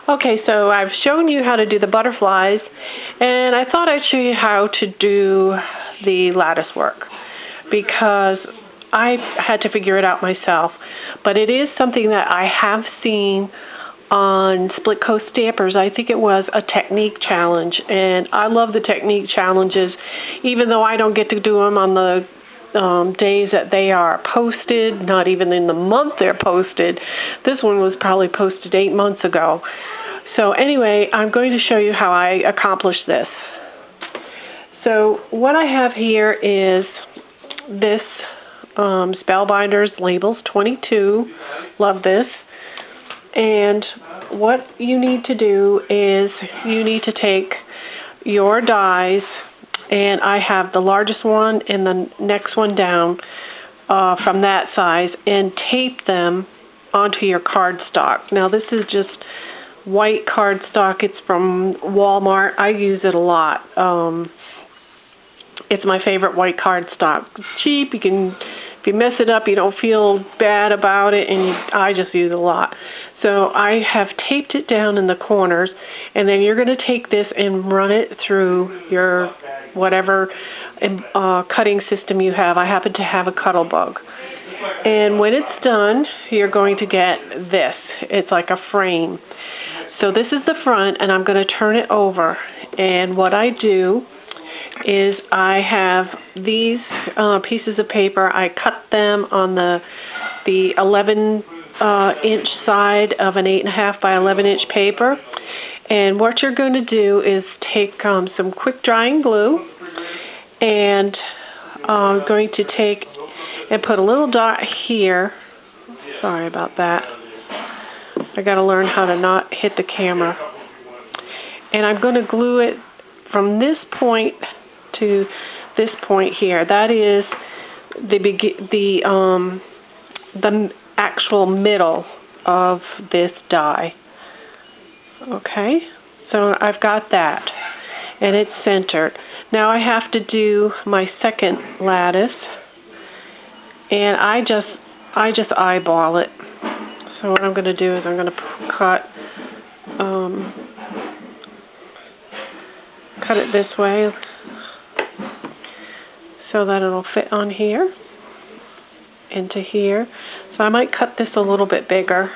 Okay, so I've shown you how to do the butterflies, and I thought I'd show you how to do the lattice work, because I had to figure it out myself. But it is something that I have seen on Split Coast Stampers. I think it was a technique challenge, and I love the technique challenges, even though I don't get to do them on the days that they are posted, not even in the month they're posted. This one was probably posted 8 months ago. So anyway, I'm going to show you how I accomplished this. So what I have here is this Spellbinders Labels 22. Love this. And what you need to do is you need to take your dies, and I have the largest one and the next one down from that size, and tape them onto your cardstock. Now this is just white cardstock. It's from Walmart. I use it a lot. It's my favorite white cardstock. It's cheap. If you mess it up, you don't feel bad about it, and I just use it a lot. So I have taped it down in the corners, and then you're going to take this and run it through your whatever cutting system you have. I happen to have a Cuttlebug. And when it's done, you're going to get this. It's like a frame. So this is the front, and I'm going to turn it over. And what I do is I have these pieces of paper. I cut them on the 11-inch side of an 8.5 by 11-inch paper. And what you're going to do is take some quick drying glue, and I'm going to take and put a little dot here. Sorry about that. I got to learn how to not hit the camera. And I'm going to glue it from this point to this point here. That is the actual middle of this die. Okay, so I've got that, and it's centered. Now I have to do my second lattice, and I just eyeball it. So what I'm going to do is I'm going to cut it this way so that it'll fit on here into here. So I might cut this a little bit bigger.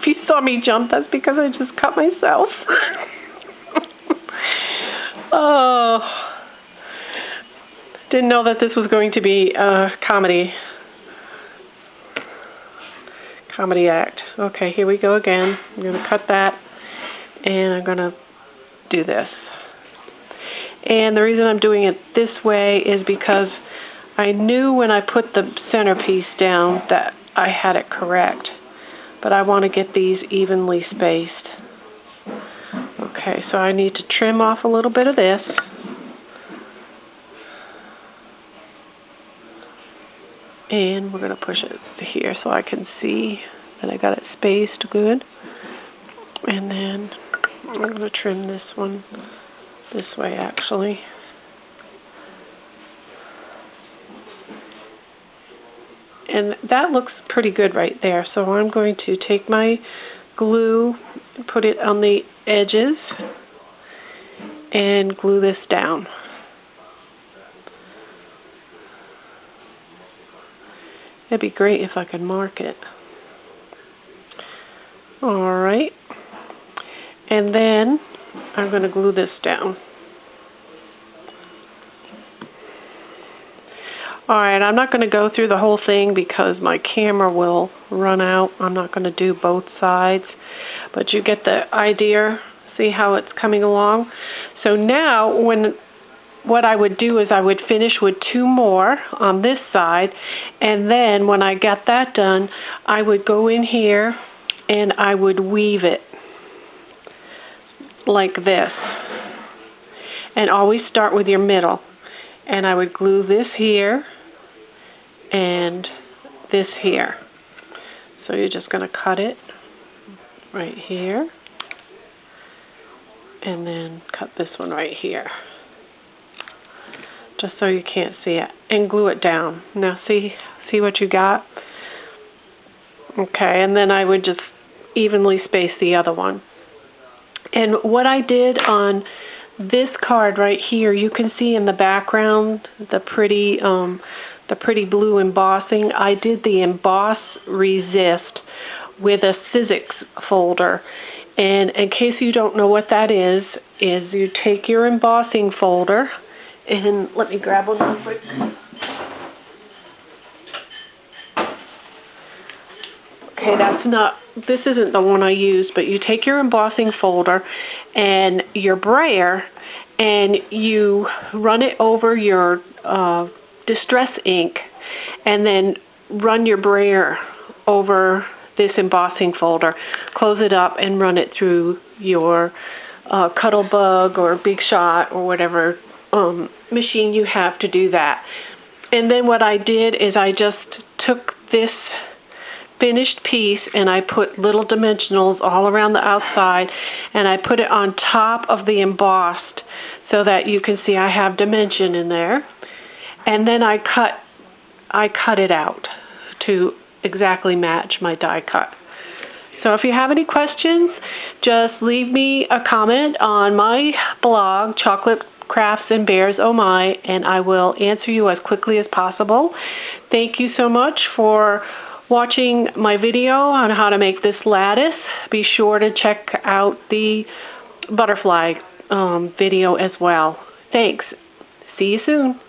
If you saw me jump, that's because I just cut myself. Oh, didn't know that this was going to be a comedy act. Okay, here we go again. I'm going to cut that, and I'm going to do this. And the reason I'm doing it this way is because I knew when I put the centerpiece down that I had it correct, but I want to get these evenly spaced. Okay, so I need to trim off a little bit of this. And we're going to push it here so I can see that I got it spaced good. And then I'm going to trim this one this way, actually. And that looks pretty good right there. So I'm going to take my glue, put it on the edges, and glue this down. It'd be great if I could mark it. Alright. And then I'm going to glue this down. Alright, I'm not going to go through the whole thing because my camera will run out. I'm not going to do both sides. But you get the idea. See how it's coming along? So now what I would do is I would finish with 2 more on this side, and then when I got that done, I would go in here and I would weave it like this. And always start with your middle. And I would glue this here and this here. So you're just going to cut it right here, and then cut this one right here, just so you can't see it, and glue it down. Now see what you got? Okay, and then I would just evenly space the other one. And what I did on this card right here, you can see in the background the pretty blue embossing. I did the emboss resist with a Sizzix folder. And in case you don't know what that is you take your embossing folder, and let me grab one real quick. Okay, this isn't the one I used, but you take your embossing folder and your brayer and you run it over your distress ink, and then run your brayer over this embossing folder, close it up and run it through your Cuttlebug or Big Shot or whatever machine you have to do that. And then what I did is I just took this finished piece and I put little dimensionals all around the outside, and I put it on top of the embossed so that you can see I have dimension in there. And then I cut it out to exactly match my die cut. So if you have any questions, just leave me a comment on my blog, Chocolate Crafts and Bears Oh My, and I will answer you as quickly as possible. Thank you so much for watching my video on how to make this lattice. Be sure to check out the butterfly video as well. Thanks. See you soon.